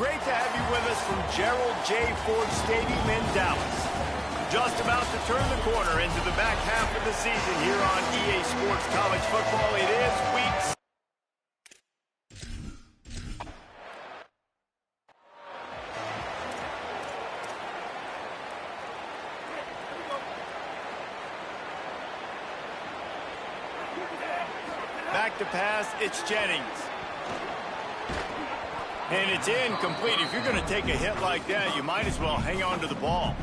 great to have you with us from Gerald J. Ford Stadium in Dallas. Just about to turn the corner into the back half of the season here on EA Sports College Football. It is week 6. Back to pass, it's Jennings. And it's incomplete. If you're going to take a hit like that, you might as well hang on to the ball.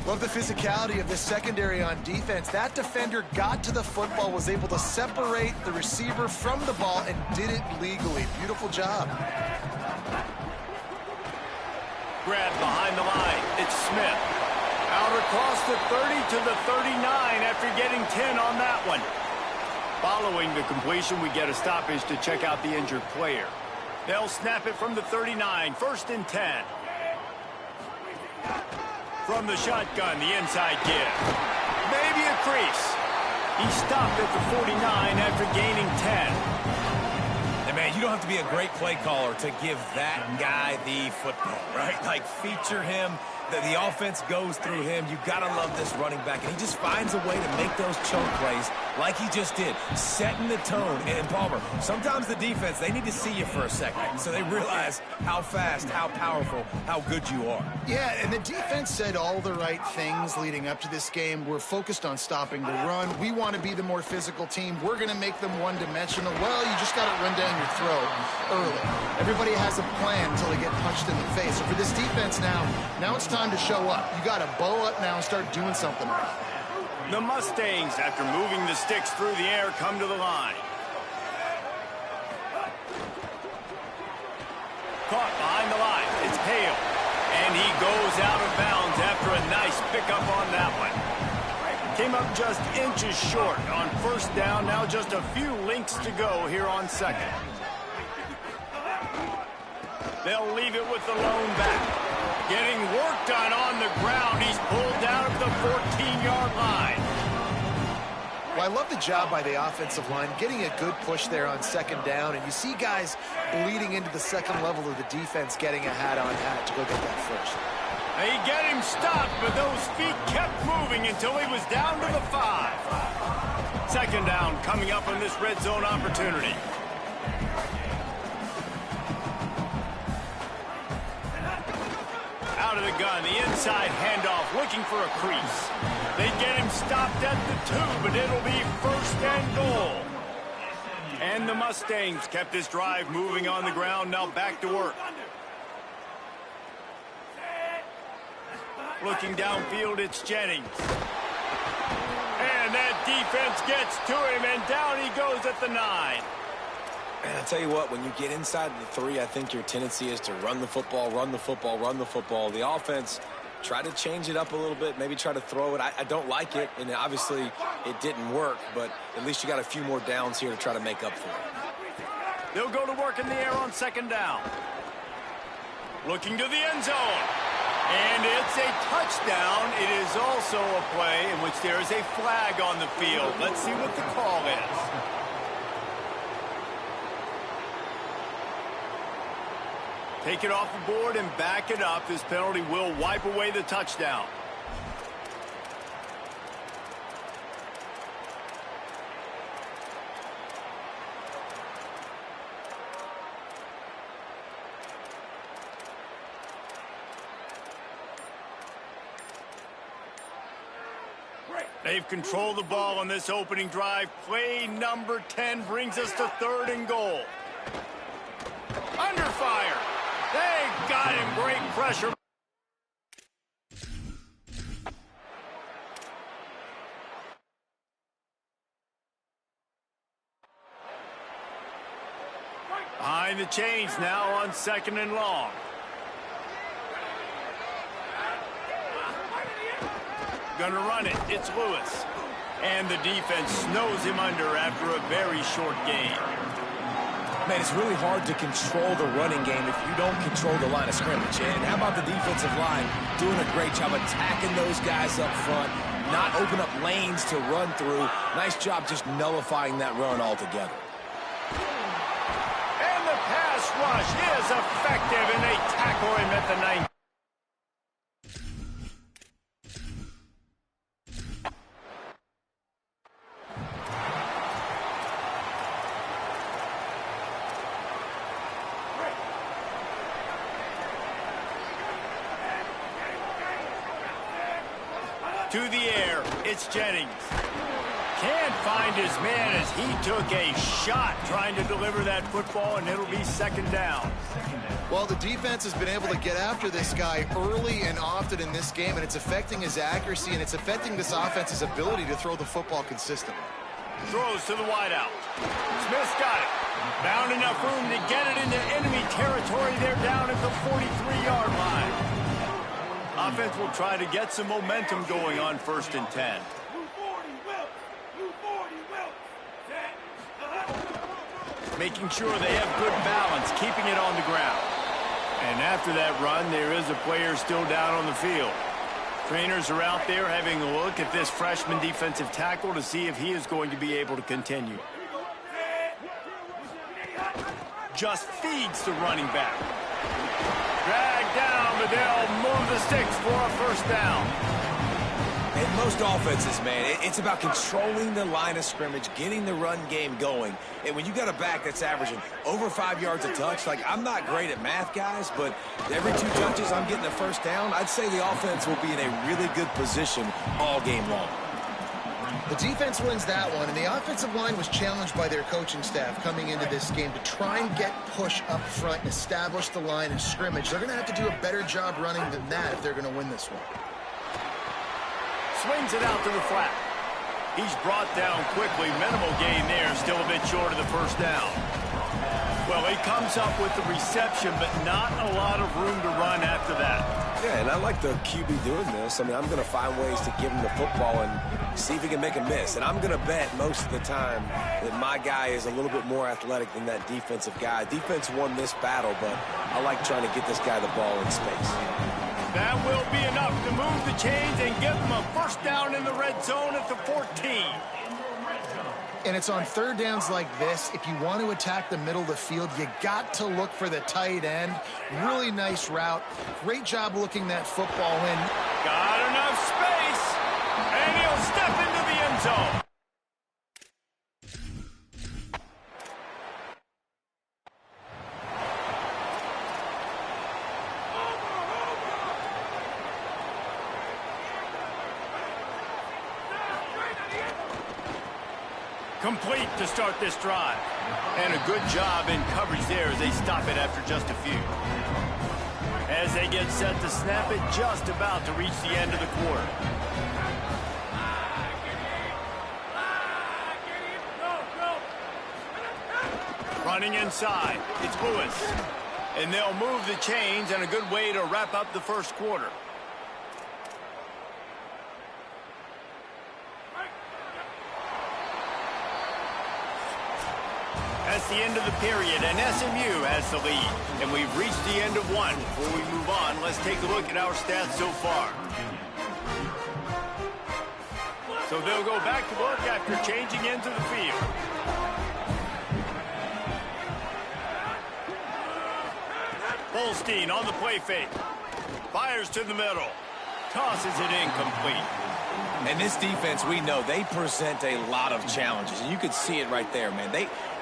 Love the physicality of this secondary on defense. That defender got to the football, was able to separate the receiver from the ball, and did it legally. Beautiful job. Grab behind the line. It's Smith. Out across the 30 to the 39 after getting 10 on that one. Following the completion, we get a stoppage to check out the injured player. They'll snap it from the 39, 1st and 10. From the shotgun, the inside give. Maybe a crease. He stopped at the 49 after gaining 10. And man, you don't have to be a great play caller to give that guy the football, right? Like, feature him. The offense goes through him. You've got to love this running back. And he just finds a way to make those choke plays like he just did, setting the tone. And Palmer, sometimes the defense, they need to see you for a second so they realize how fast, how powerful, how good you are. Yeah, and the defense said all the right things leading up to this game. We're focused on stopping the run. We want to be the more physical team. We're going to make them one-dimensional. Well, you just got to run down your throat early. Everybody has a plan until they get punched in the face. So for this defense now it's time to show up. You got to bow up now and start doing something right. The Mustangs, after moving the sticks through the air, come to the line. Caught behind the line. It's Hale. And he goes out of bounds after a nice pickup on that one. Came up just inches short on 1st down. Now just a few links to go here on 2nd. They'll leave it with the lone back. Getting work done on the ground. He's pulled down at the 14-yard line. Well, I love the job by the offensive line, getting a good push there on 2nd down. And you see guys bleeding into the second level of the defense getting a hat-on-hat to go get that first. They get him stopped, but those feet kept moving until he was down to the 5. 2nd down coming up on this red zone opportunity. Out of the gun, the inside handoff, looking for a crease. They get him stopped at the 2, but it'll be 1st and goal. And the Mustangs kept this drive moving on the ground, now back to work. Looking downfield, it's Jennings. And that defense gets to him, and down he goes at the 9. And I tell you what, when you get inside the 3, I think your tendency is to run the football, run the football, run the football. The offense, try to change it up a little bit, maybe try to throw it. I don't like it, and obviously it didn't work, but at least you got a few more downs here to try to make up for it. They'll go to work in the air on 2nd down. Looking to the end zone. And it's a touchdown. It is also a play in which there is a flag on the field. Let's see what the call is. Take it off the board and back it up. This penalty will wipe away the touchdown. They've controlled the ball on this opening drive. Play number 10 brings us to 3rd and goal. Under fire. They got him. Great pressure. Behind the chains now on 2nd and long. Gonna run it. It's Lewis. And the defense snows him under after a very short game. Man, it's really hard to control the running game if you don't control the line of scrimmage. And how about the defensive line doing a great job attacking those guys up front, not open up lanes to run through. Nice job just nullifying that run altogether. And the pass rush is effective, and they tackle him at the 9. To the air, it's Jennings. Can't find his man as he took a shot trying to deliver that football, and it'll be second down. Well, the defense has been able to get after this guy early and often in this game, and it's affecting his accuracy, and it's affecting this offense's ability to throw the football consistently. Throws to the wideout. Smith's got it. Found enough room to get it into enemy territory. They're down at the 43-yard line. Offense will try to get some momentum going on 1st and 10. Making sure they have good balance, keeping it on the ground. And after that run, there is a player still down on the field. Trainers are out there having a look at this freshman defensive tackle to see if he is going to be able to continue. Just feeds the running back. Dragged down, but they'll move the sticks for a first down. In most offenses, man, it's about controlling the line of scrimmage, getting the run game going. And when you got a back that's averaging over 5 yards a touch, like, I'm not great at math, guys, but every 2 touches I'm getting a first down, I'd say the offense will be in a really good position all game long. The defense wins that one, and the offensive line was challenged by their coaching staff coming into this game to try and get push up front and establish the line of scrimmage. They're going to have to do a better job running than that if they're going to win this one. Swings it out to the flat. He's brought down quickly. Minimal gain there, still a bit short of the first down. Well, he comes up with the reception, but not a lot of room to run after that. Yeah, and I like the QB doing this. I mean, I'm going to find ways to give him the football and see if he can make a miss. And I'm going to bet most of the time that my guy is a little bit more athletic than that defensive guy. Defense won this battle, but I like trying to get this guy the ball in space. That will be enough to move the chains and give them a first down in the red zone at the 14. And it's on third downs like this, if you want to attack the middle of the field, you got to look for the tight end. Really nice route. Great job looking that football in. Got enough space, and he'll step into the end zone. Complete to start this drive. And a good job in coverage there as they stop it after just a few. As they get set to snap it, just about to reach the end of the quarter. Running inside, it's Lewis. And they'll move the chains, and a good way to wrap up the first quarter. That's the end of the period, and SMU has the lead. And we've reached the end of one. Before we move on, let's take a look at our stats so far. So they'll go back to work after changing into the field. Holstein on the play fake. Fires to the middle. Tosses it incomplete. And this defense, we know, they present a lot of challenges. And you can see it right there, man.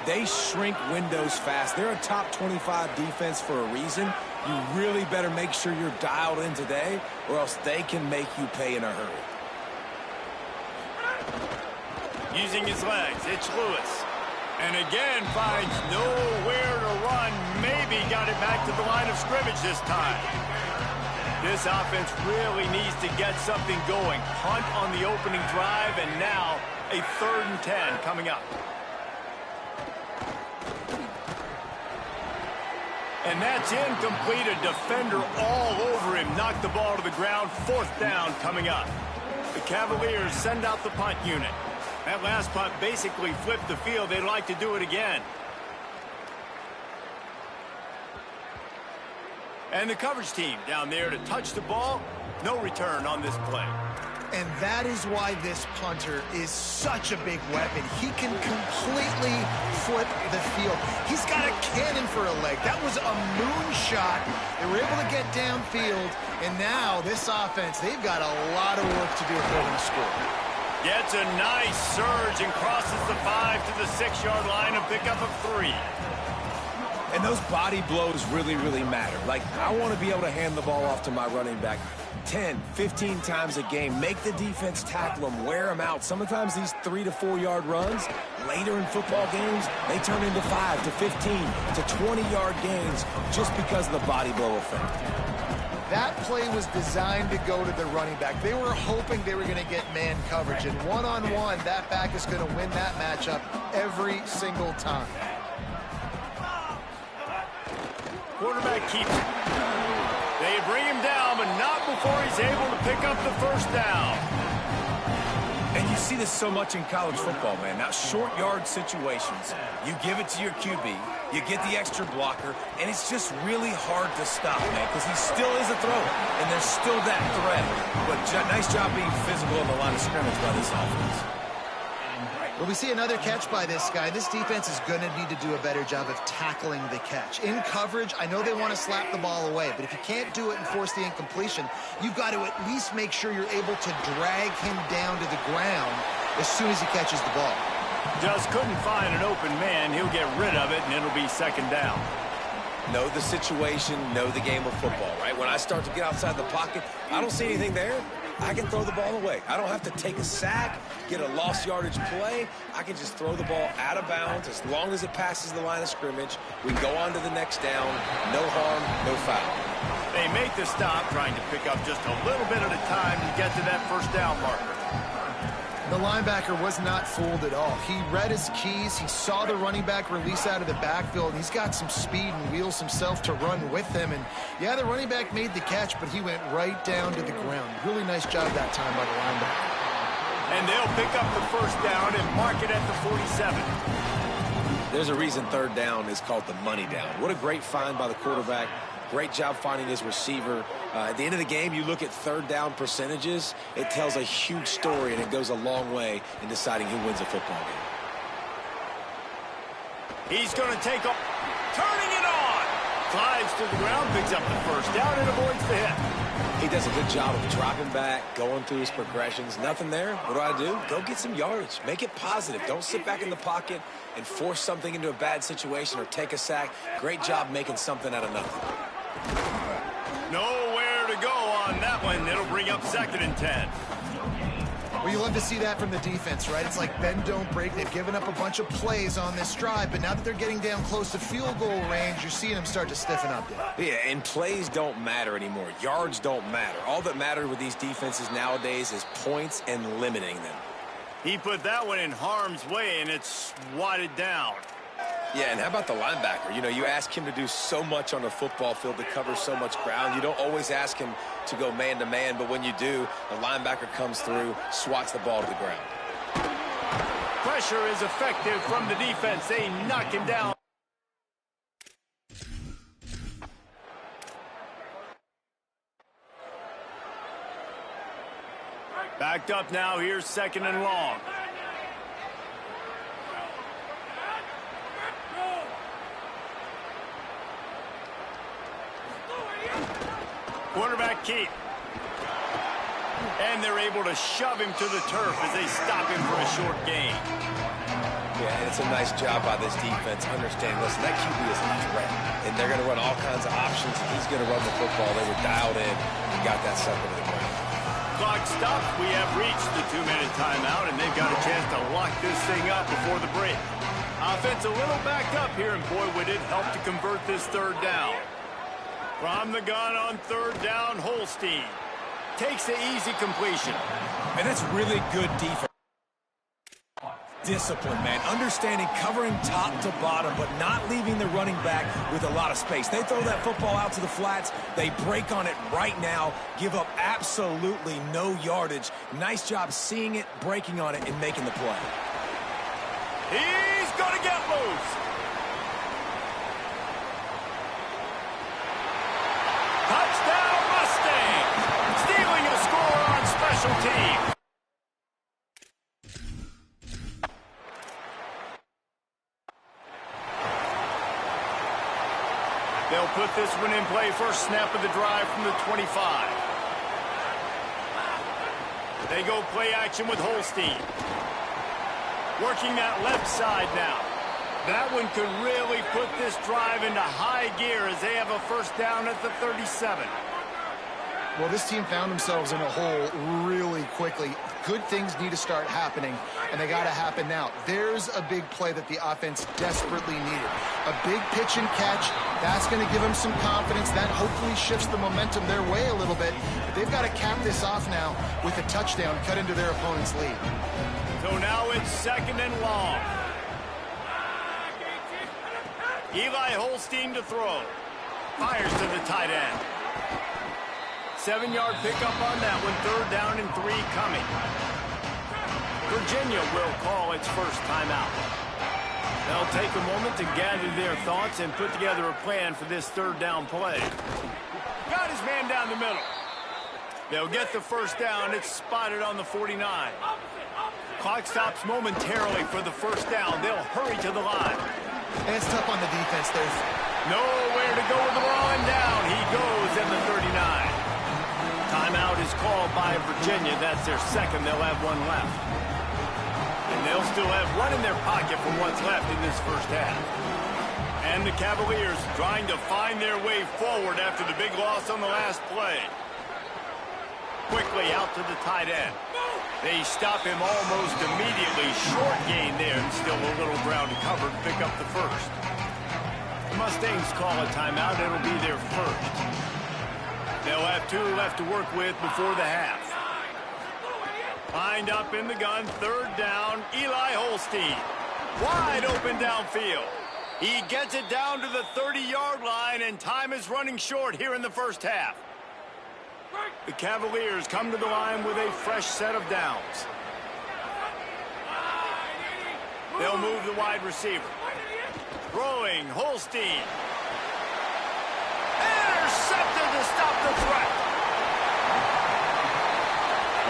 They shrink windows fast. They're a top 25 defense for a reason. You really better make sure you're dialed in today, or else they can make you pay in a hurry. Using his legs, it's Lewis. And again finds nowhere to run. Maybe got it back to the line of scrimmage this time. This offense really needs to get something going. Punt on the opening drive, and now a 3rd and 10 coming up. And that's incomplete. A defender all over him. Knocked the ball to the ground. 4th down coming up. The Cavaliers send out the punt unit. That last punt basically flipped the field. They'd like to do it again. And the coverage team down there to touch the ball. No return on this play. And that is why this punter is such a big weapon. He can completely flip the field. He's got a cannon for for a leg. That was a moonshot. They were able to get downfield, and now this offense, they've got a lot of work to do if they're going to score. Gets a nice surge and crosses the 5 to the 6-yard line and pick up of 3. And those body blows really, really matter. Like, I want to be able to hand the ball off to my running back 10, 15 times a game. Make the defense tackle them, wear them out. Sometimes these 3 to 4 yard runs, later in football games, they turn into 5 to 15 to 20-yard gains just because of the body blow effect. That play was designed to go to the running back. They were hoping they were going to get man coverage, and one-on-one, that back is going to win that matchup every single time. Quarterback keeps it. They bring him down, but not before he's able to pick up the first down. And you see this so much in college football, man. Now, short yard situations, you give it to your QB, you get the extra blocker, and it's just really hard to stop, man, because he still is a thrower, and there's still that threat. But nice job being physical in the line of scrimmage by this offense. Well, we see another catch by this guy. This defense is going to need to do a better job of tackling the catch. In coverage, I know they want to slap the ball away, but if you can't do it and force the incompletion, you've got to at least make sure you're able to drag him down to the ground as soon as he catches the ball. Just couldn't find an open man. He'll get rid of it, and it'll be second down. Know the situation, know the game of football, right? When I start to get outside the pocket, I don't see anything there. I can throw the ball away. I don't have to take a sack, get a lost yardage play. I can just throw the ball out of bounds as long as it passes the line of scrimmage. We go on to the next down. No harm, no foul. They make the stop, trying to pick up just a little bit at a time to get to that first down marker. The linebacker was not fooled at all. He read his keys. He saw the running back release out of the backfield. He's got some speed and wheels himself to run with him. And, yeah, the running back made the catch, but he went right down to the ground. Really nice job that time by the linebacker. And they'll pick up the first down and mark it at the 47. There's a reason third down is called the money down. What a great find by the quarterback. Great job finding his receiver. At the end of the game, you look at third down percentages. It tells a huge story, and it goes a long way in deciding who wins a football game. He's going to take off. Turning it on. Glides to the ground, picks up the first down, and avoids the hit. He does a good job of dropping back, going through his progressions. Nothing there. What do? Go get some yardage. Make it positive. Don't sit back in the pocket and force something into a bad situation or take a sack. Great job making something out of nothing. Nowhere to go on that one. It'll bring up 2nd and 10. Well, you love to see that from the defense, right? It's like bend, don't break. They've given up a bunch of plays on this drive, but now that they're getting down close to field goal range, you're seeing them start to stiffen up there. Yeah, and plays don't matter anymore. Yards don't matter. All that matters with these defenses nowadays is points and limiting them. He put that one in harm's way, and it's swatted down. Yeah, and how about the linebacker? You know, you ask him to do so much on the football field to cover so much ground. You don't always ask him to go man-to-man, but when you do, the linebacker comes through, swats the ball to the ground. Pressure is effective from the defense. They knock him down. Backed up now. Here's 2nd and long. Quarterback keep. And they're able to shove him to the turf as they stop him for a short gain. Yeah, and it's a nice job by this defense. Understand, listen, that QB is a threat. And they're going to run all kinds of options. And he's going to run the football. They were dialed in and got that sucker to the ground. Clock stops. We have reached the 2-minute timeout, and they've got a chance to lock this thing up before the break. Offense a little backed up here, and boy, would it help to convert this third down. From the gun on third down, Holstein takes the easy completion. And that's really good defense. Discipline, man. Understanding, covering top to bottom, but not leaving the running back with a lot of space. They throw that football out to the flats. They break on it right now, give up absolutely no yardage. Nice job seeing it, breaking on it, and making the play. He's going to get loose. Touchdown, Mustangs! Stealing a score on special teams. They'll put this one in play first snap of the drive from the 25. They go play action with Holstein. Working that left side now. That one could really put this drive into high gear as they have a first down at the 37. Well, this team found themselves in a hole really quickly. Good things need to start happening, and they got to happen now. There's a big play that the offense desperately needed. A big pitch and catch. That's going to give them some confidence. That hopefully shifts the momentum their way a little bit. But they've got to cap this off now with a touchdown cut into their opponent's lead. So now it's second and long. Eli Holstein to throw. Fires to the tight end. 7-yard pickup on that one. Third down and 3 coming. Virginia will call its first timeout. They'll take a moment to gather their thoughts and put together a plan for this third down play. Got his man down the middle. They'll get the first down. It's spotted on the 49. Clock stops momentarily for the first down. They'll hurry to the line. And it's tough on the defense. There's nowhere to go with the ball, and down he goes in the 39. Timeout is called by Virginia. That's their second. They'll have one left. And they'll still have one in their pocket for what's left in this first half. And the Cavaliers trying to find their way forward after the big loss on the last play. Quickly out to the tight end. They stop him almost immediately. Short gain there, and still a little ground to cover to pick up the first. The Mustangs call a timeout. It'll be their first. They'll have 2 left to work with before the half. Lined up in the gun, third down, Eli Holstein. Wide open downfield. He gets it down to the 30-yard line, and time is running short here in the first half. The Cavaliers come to the line with a fresh set of downs. They'll move the wide receiver. Throwing, Holstein. Intercepted to stop the threat.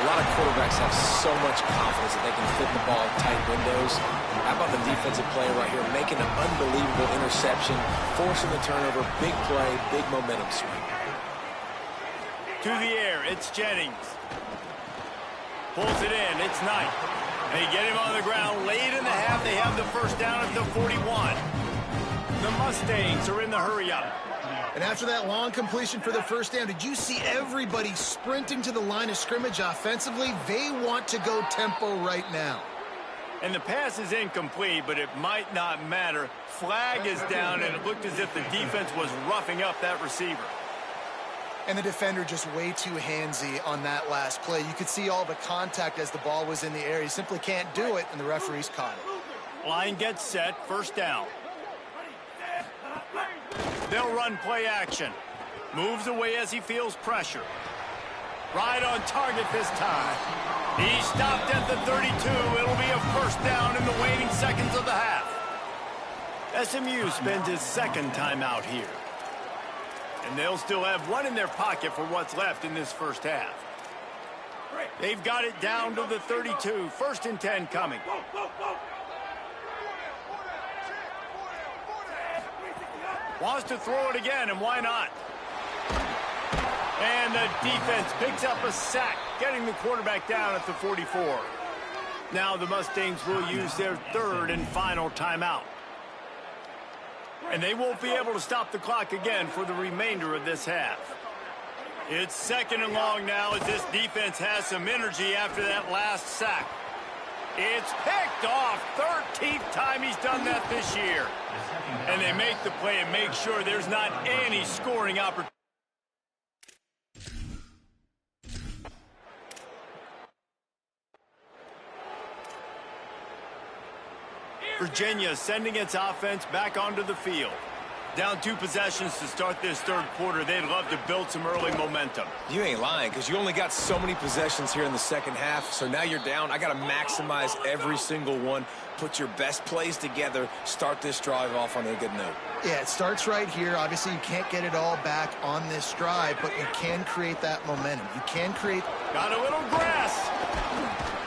A lot of quarterbacks have so much confidence that they can fit the ball in tight windows. How about the defensive player right here making an unbelievable interception, forcing the turnover, big play, big momentum swing. To the air, it's Jennings. Pulls it in, it's Knight. They get him on the ground. Late in the half, they have the first down at the 41. The Mustangs are in the hurry-up. And after that long completion for the first down, did you see everybody sprinting to the line of scrimmage offensively? They want to go tempo right now. And the pass is incomplete, but it might not matter. Flag is down, and it looked as if the defense was roughing up that receiver. And the defender just way too handsy on that last play. You could see all the contact as the ball was in the air. He simply can't do it, and the referees caught it. Line gets set, first down. They'll run play action. Moves away as he feels pressure. Right on target this time. He stopped at the 32. It'll be a first down in the waning seconds of the half. SMU spends his second timeout here. And they'll still have one in their pocket for what's left in this first half. They've got it down to the 32. First and 10 coming. Wants to throw it again, and why not? And the defense picks up a sack, getting the quarterback down at the 44. Now the Mustangs will use their third and final timeout. And they won't be able to stop the clock again for the remainder of this half. It's second and long now as this defense has some energy after that last sack. It's picked off. 13th time he's done that this year. And they make the play and make sure there's not any scoring opportunity. Virginia sending its offense back onto the field. Down 2 possessions to start this third quarter. They'd love to build some early momentum. You ain't lying, because you only got so many possessions here in the second half, so now you're down. I got to maximize every single one, put your best plays together, start this drive off on a good note. Yeah, it starts right here. Obviously, you can't get it all back on this drive, but you can create that momentum. You can create... Got a little grass.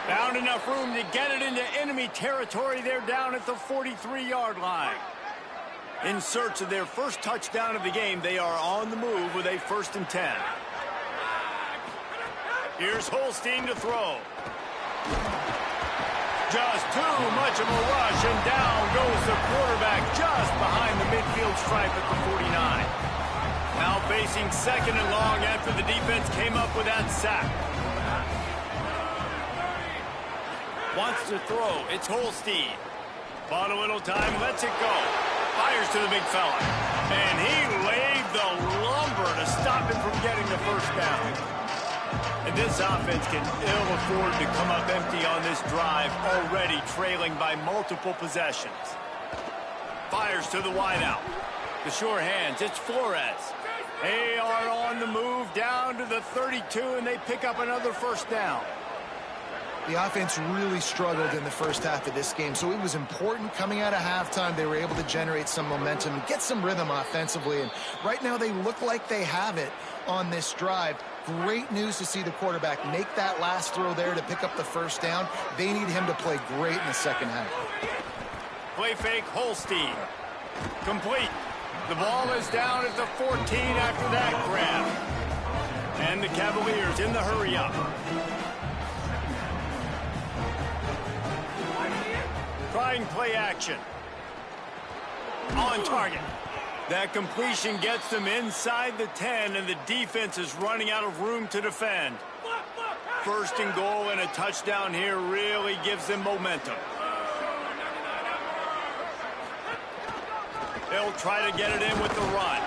Found enough room to get it into enemy territory. They're down at the 43-yard line. In search of their first touchdown of the game, they are on the move with a 1st and 10. Here's Holstein to throw. Just too much of a rush, and down goes the quarterback just behind the midfield stripe at the 49. Now facing 2nd and long after the defense came up with that sack. Wants to throw. It's Holstein. Bought a little time, lets it go. Fires to the big fella. And he laid the lumber to stop him from getting the 1st down. And this offense can ill afford to come up empty on this drive, already trailing by multiple possessions. Fires to the wideout. The sure hands, it's Flores. They are on the move down to the 32, and they pick up another 1st down. The offense really struggled in the first half of this game, so it was important coming out of halftime. They were able to generate some momentum and get some rhythm offensively, and right now they look like they have it on this drive. Great news to see the quarterback make that last throw there to pick up the 1st down. They need him to play great in the second half. Play fake, Holstein. Complete. The ball is down at the 14 after that grab. And the Cavaliers in the hurry-up. Trying play action. On target. That completion gets them inside the 10, and the defense is running out of room to defend. 1st and goal and a touchdown here really gives them momentum. They'll try to get it in with the run.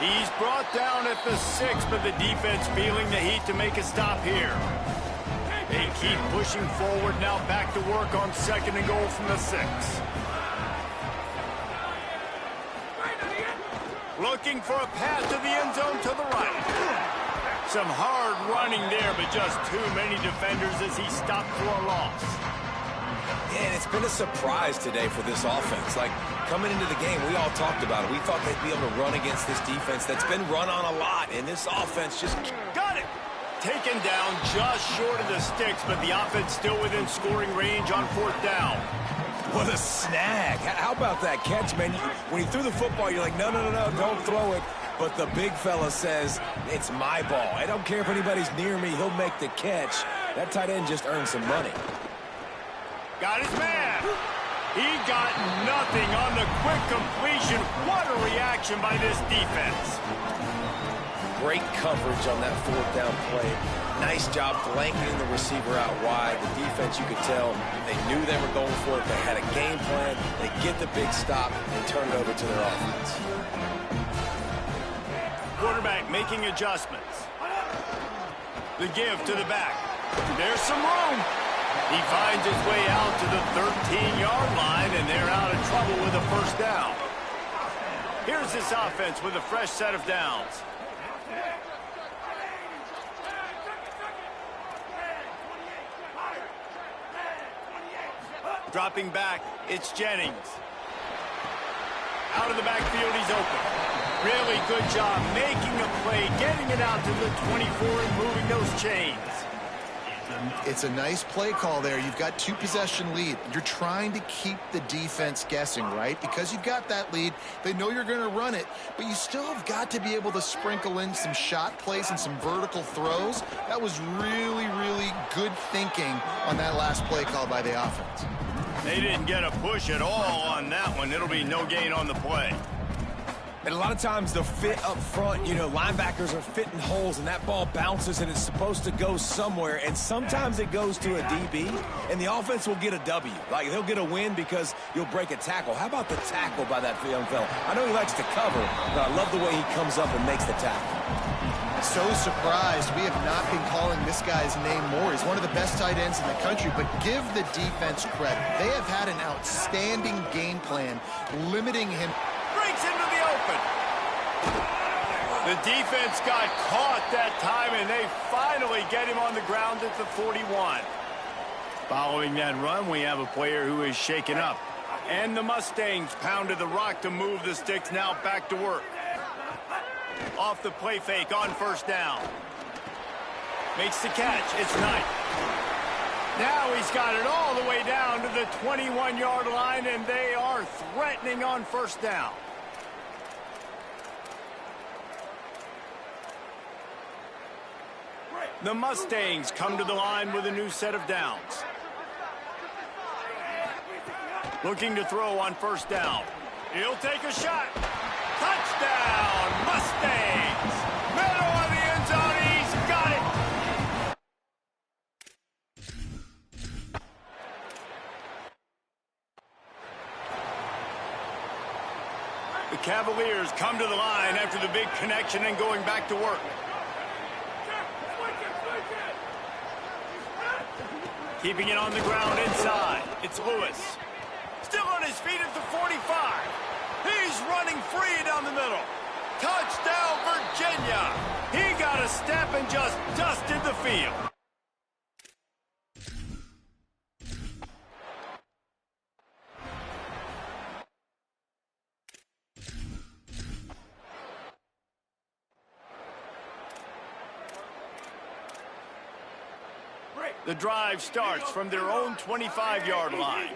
He's brought down at the 6, but the defense feeling the heat to make a stop here. They keep pushing forward, now back to work on 2nd and goal from the 6. Looking for a pass to the end zone to the right. Some hard running there, but just too many defenders as he stopped for a loss. Yeah, and it's been a surprise today for this offense. Like, coming into the game, we all talked about it. We thought they'd be able to run against this defense that's been run on a lot, and this offense just... Got it! Taken down just short of the sticks, but the offense still within scoring range on 4th down. What a snag. How about that catch, man? When he threw the football, you're like, no, don't throw it. But the big fella says, it's my ball. I don't care if anybody's near me. He'll make the catch. That tight end just earned some money. Got his man. He got nothing on the quick completion. What a reaction by this defense. Great coverage on that 4th down play. Nice job blanketing the receiver out wide. The defense, you could tell, they knew they were going for it. They had a game plan. They get the big stop and turn it over to their offense. Quarterback making adjustments. The give to the back. There's some room. He finds his way out to the 13-yard line, and they're out of trouble with a 1st down. Here's this offense with a fresh set of downs. Dropping back, it's Jennings. Out of the backfield, he's open. Really good job making a play, getting it out to the 24 and moving those chains. It's a nice play call there. You've got 2-possession lead. You're trying to keep the defense guessing, right? Because you've got that lead, they know you're going to run it, but you still have got to be able to sprinkle in some shot plays and some vertical throws. That was really, really good thinking on that last play call by the offense. They didn't get a push at all on that one. It'll be no gain on the play. And a lot of times the fit up front, you know, linebackers are fitting holes and that ball bounces and it's supposed to go somewhere. And sometimes it goes to a DB and the offense will get a W. Like they'll get a win because you'll break a tackle. How about the tackle by that young fella? I know he likes to cover, but I love the way he comes up and makes the tackle. So surprised we have not been calling this guy's name more. He's one of the best tight ends in the country, but give the defense credit. They have had an outstanding game plan limiting him. Breaks into the open. The defense got caught that time, and they finally get him on the ground at the 41. Following that run, we have a player who is shaken up. And the Mustangs pounded the rock to move the sticks, now back to work. Off the play fake on first down. Makes the catch. It's Knight. Now he's got it all the way down to the 21-yard line, and they are threatening on first down. The Mustangs come to the line with a new set of downs. Looking to throw on first down. He'll take a shot. Touchdown, Mustangs! Middle of the end zone, he's got it! The Cavaliers come to the line after the big connection and going back to work. Keeping it on the ground inside. It's Lewis. Still on his feet at the 45. He's running free down the middle. Touchdown, Virginia. He got a step and just dusted the field. The drive starts from their own 25-yard line.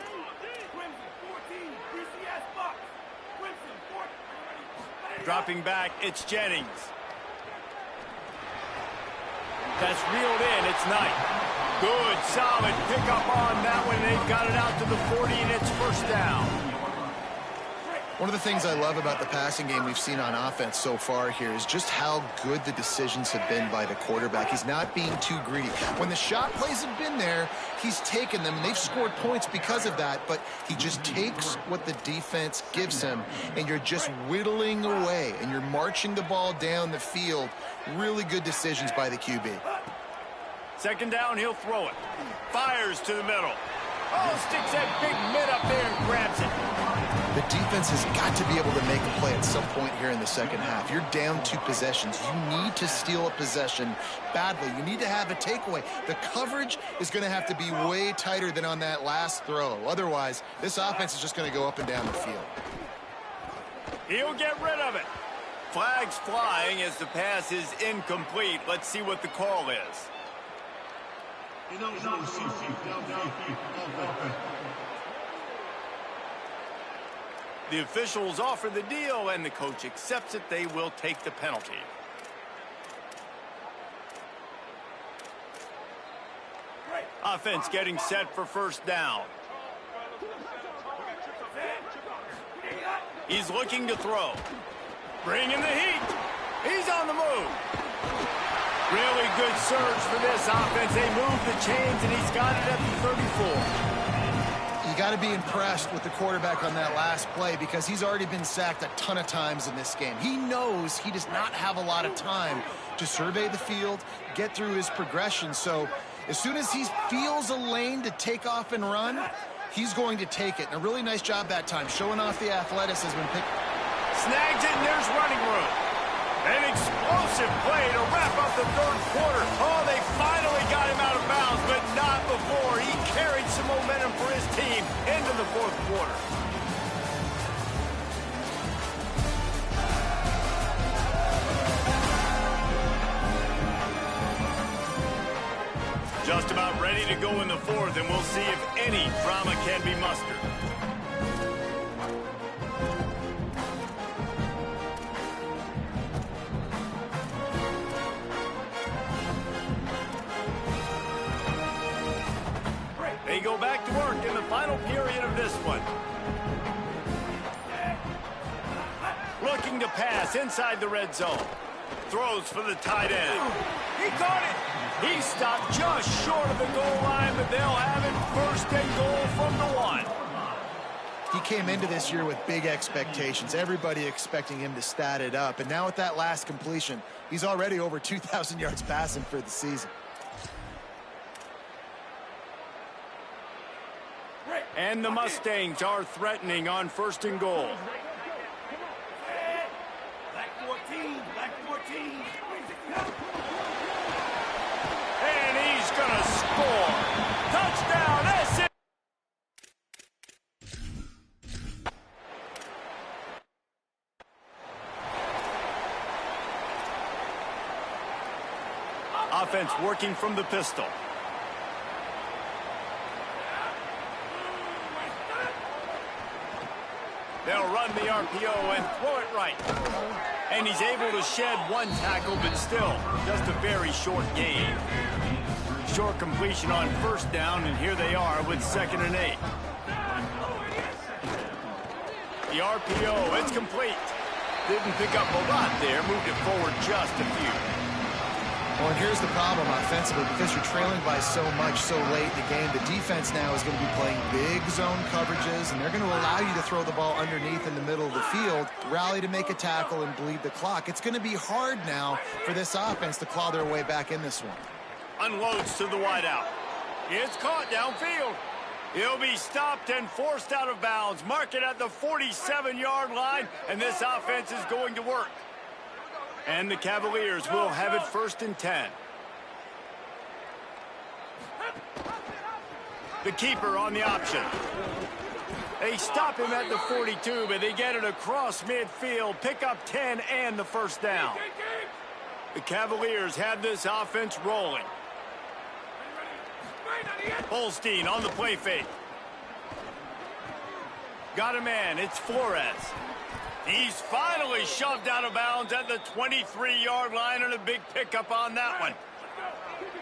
Dropping back, it's Jennings. That's reeled in, it's Knight. Good, solid pickup on that one. They've got it out to the 40, and it's first down. One of the things I love about the passing game we've seen on offense so far here is just how good the decisions have been by the quarterback. He's not being too greedy. When the shot plays have been there, he's taken them, and they've scored points because of that, but he just takes what the defense gives him, and you're just whittling away, and you're marching the ball down the field. Really good decisions by the QB. Second down, he'll throw it. Fires to the middle. Oh, sticks that big mid up there and grabs it. The defense has got to be able to make a play at some point here in the second half. You're down 2 possessions. You need to steal a possession badly. You need to have a takeaway. The coverage is going to have to be way tighter than on that last throw. Otherwise, this offense is just going to go up and down the field. He'll get rid of it. Flags flying as the pass is incomplete. Let's see what the call is. The officials offer the deal, and the coach accepts it. They will take the penalty. Offense getting set for first down. He's looking to throw. Bringing the heat. He's on the move. Really good surge for this offense. They move the chains, and he's got it at the 34. You got to be impressed with the quarterback on that last play because he's already been sacked a ton of times in this game. He knows he does not have a lot of time to survey the field, get through his progression. So as soon as he feels a lane to take off and run, he's going to take it. And a really nice job that time, showing off the athleticism. Snags it, and there's running room. An explosive play to wrap up the third quarter. Oh, they finally got him out of bounds, but not before. He carried some momentum for his team into the fourth quarter. Just about ready to go in the fourth, and we'll see if any drama can be mustered. They go back to work in the final period of this one. Looking to pass inside the red zone. Throws for the tight end. He caught it. He stopped just short of the goal line, but they'll have it first and goal from the 1. He came into this year with big expectations. Everybody expecting him to stat it up. And now with that last completion, he's already over 2,000 yards passing for the season. And the Mustangs are threatening on first and goal. Black 14, black 14. And he's going to score. Touchdown, SMU. Offense working from the pistol. They'll run the RPO and throw it right. And he's able to shed one tackle, but still, just a very short gain. Short completion on first down, and here they are with 2nd and 8. The RPO, it's complete. Didn't pick up a lot there, moved it forward just a few. Well, and here's the problem offensively, because you're trailing by so much so late in the game, the defense now is going to be playing big zone coverages, and they're going to allow you to throw the ball underneath in the middle of the field, rally to make a tackle, and bleed the clock. It's going to be hard now for this offense to claw their way back in this one. Unloads to the wideout. It's caught downfield. He'll be stopped and forced out of bounds. Mark it at the 47-yard line, and this offense is going to work. And the Cavaliers will have it 1st and 10. The keeper on the option. They stop him at the 42, but they get it across midfield, pick up 10 and the 1st down. The Cavaliers have this offense rolling. Holstein on the play fake. Got a man, it's Flores. He's finally shoved out of bounds at the 23-yard line, and a big pickup on that one.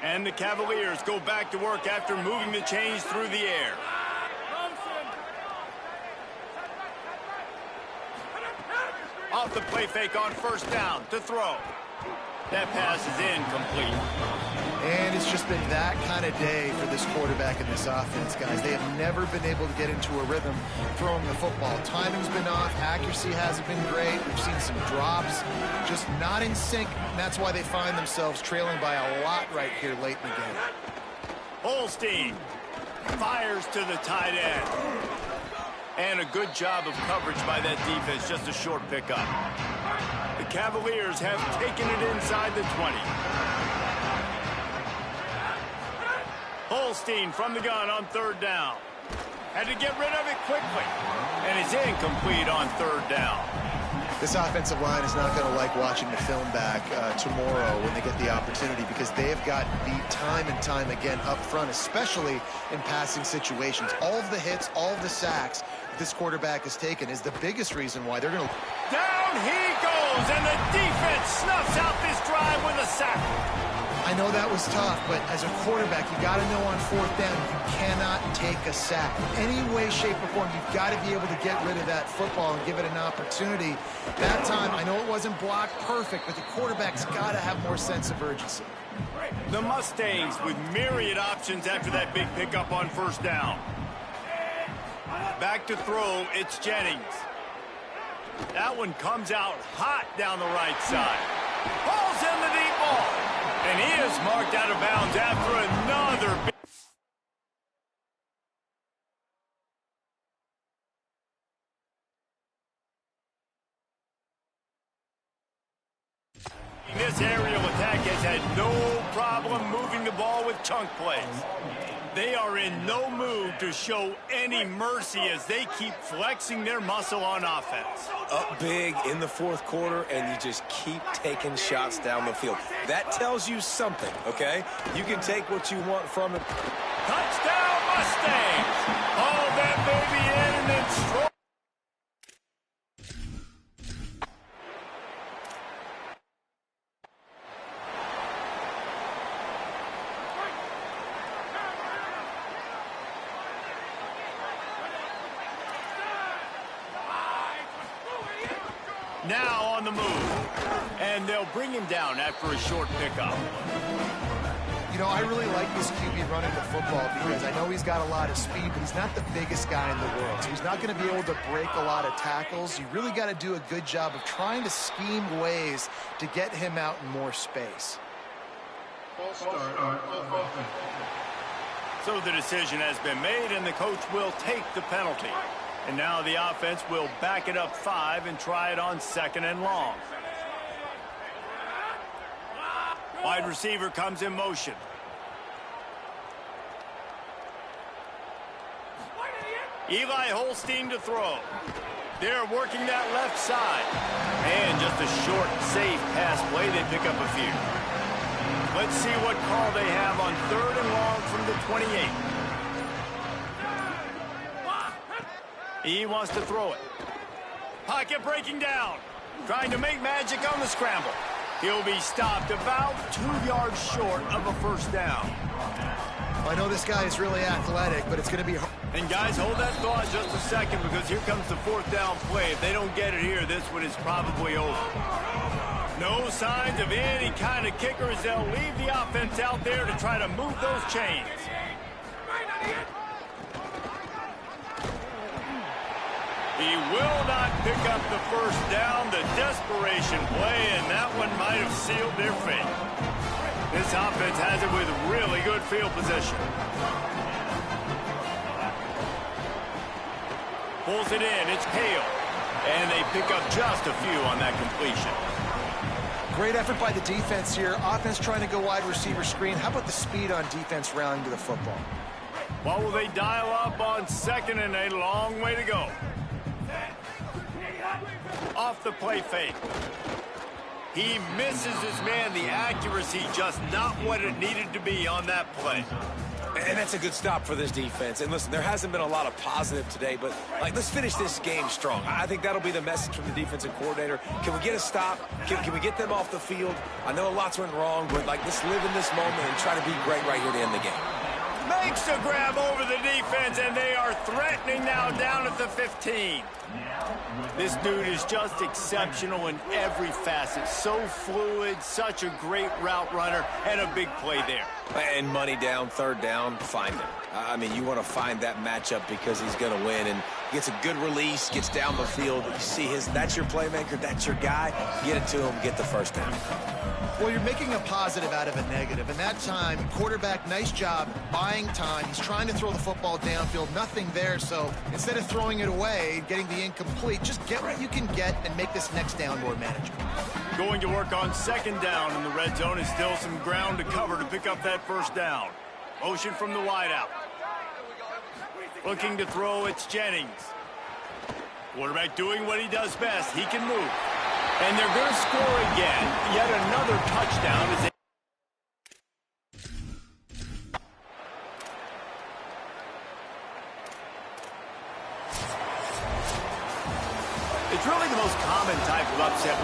And the Cavaliers go back to work after moving the chains through the air. Off the play fake on 1st down to throw. That pass is incomplete. And it's just been that kind of day for this quarterback and this offense, guys. They have never been able to get into a rhythm throwing the football. Timing's been off. Accuracy hasn't been great. We've seen some drops. Just not in sync. And that's why they find themselves trailing by a lot right here late in the game. Holstein fires to the tight end. And a good job of coverage by that defense. Just a short pickup. The Cavaliers have taken it inside the 20. Holstein from the gun on 3rd down. Had to get rid of it quickly. And it's incomplete on 3rd down. This offensive line is not going to like watching the film back tomorrow when they get the opportunity, because they have gotten beat time and time again up front, especially in passing situations. All of the hits, all of the sacks this quarterback has taken is the biggest reason why they're going to... Down he goes, and the defense snuffs out this drive with a sack. I know that was tough, but as a quarterback, you got to know on 4th down, you cannot take a sack. Any way, shape, or form, you've got to be able to get rid of that football and give it an opportunity. That time, I know it wasn't blocked perfect, but the quarterback's got to have more sense of urgency. The Mustangs with myriad options after that big pickup on 1st down. Back to throw, it's Jennings. That one comes out hot down the right side. Pulls in the deep ball. And he is marked out of bounds after another big... This aerial attack has had no problem moving the ball with chunk plays. They are in no mood to show any mercy as they keep flexing their muscle on offense. Up big in the 4th quarter, and you just keep taking shots down the field. That tells you something, okay? You can take what you want from it. Touchdown, Mustangs! Haul that baby in and then stroll. Now on the move, and they'll bring him down after a short pickup. You know, I really like this QB running the football because I know he's got a lot of speed, but he's not the biggest guy in the world. So he's not going to be able to break a lot of tackles. You really got to do a good job of trying to scheme ways to get him out in more space. So the decision has been made, and the coach will take the penalty. And now the offense will back it up 5 and try it on 2nd and long. Wide receiver comes in motion. Eli Holstein to throw. They're working that left side. And just a short, safe pass play. They pick up a few. Let's see what call they have on 3rd and long from the 28. He wants to throw it. Pocket breaking down. Trying to make magic on the scramble. He'll be stopped about 2 yards short of a first down. I know this guy is really athletic, but it's going to be hard. And guys, hold that thought just a second, because here comes the fourth down play. If they don't get it here, this one is probably over. No signs of any kind of kickers. They'll leave the offense out there to try to move those chains. He will not pick up the first down. The desperation play, and that one might have sealed their fate. This offense has it with really good field position. Pulls it in. It's Hale. And they pick up just a few on that completion. Great effort by the defense here. Offense trying to go wide receiver screen. How about the speed on defense rallying to the football? What will they dial up on second, and a long way to go? Off the play fake. He misses his man. The accuracy just not what it needed to be on that play. And that's a good stop for this defense. And listen, there hasn't been a lot of positive today, but let's finish this game strong. I think that'll be the message from the defensive coordinator. Can we get a stop? Can we get them off the field? I know lots went wrong, but let's live in this moment and try to be great right here to end the game. Makes a grab over the defense, and they are threatening now down at the 15. This dude is just exceptional in every facet. So fluid, such a great route runner, and a big play there. And money down, third down, find him. I mean, you want to find that matchup because he's going to win, and gets a good release, gets down the field. You see that's your playmaker, that's your guy. Get it to him, get the first down. Well, you're making a positive out of a negative. And that time, quarterback, nice job buying time. He's trying to throw the football downfield. Nothing there. So instead of throwing it away, getting the incomplete, just get what you can get and make this next down more manageable. Going to work on second down in the red zone. Is still some ground to cover to pick up that first down. Motion from the wideout. Looking to throw, it's Jennings. Quarterback doing what he does best. He can move. And they're going to score again. Yet another touchdown. It's really the most common type of upset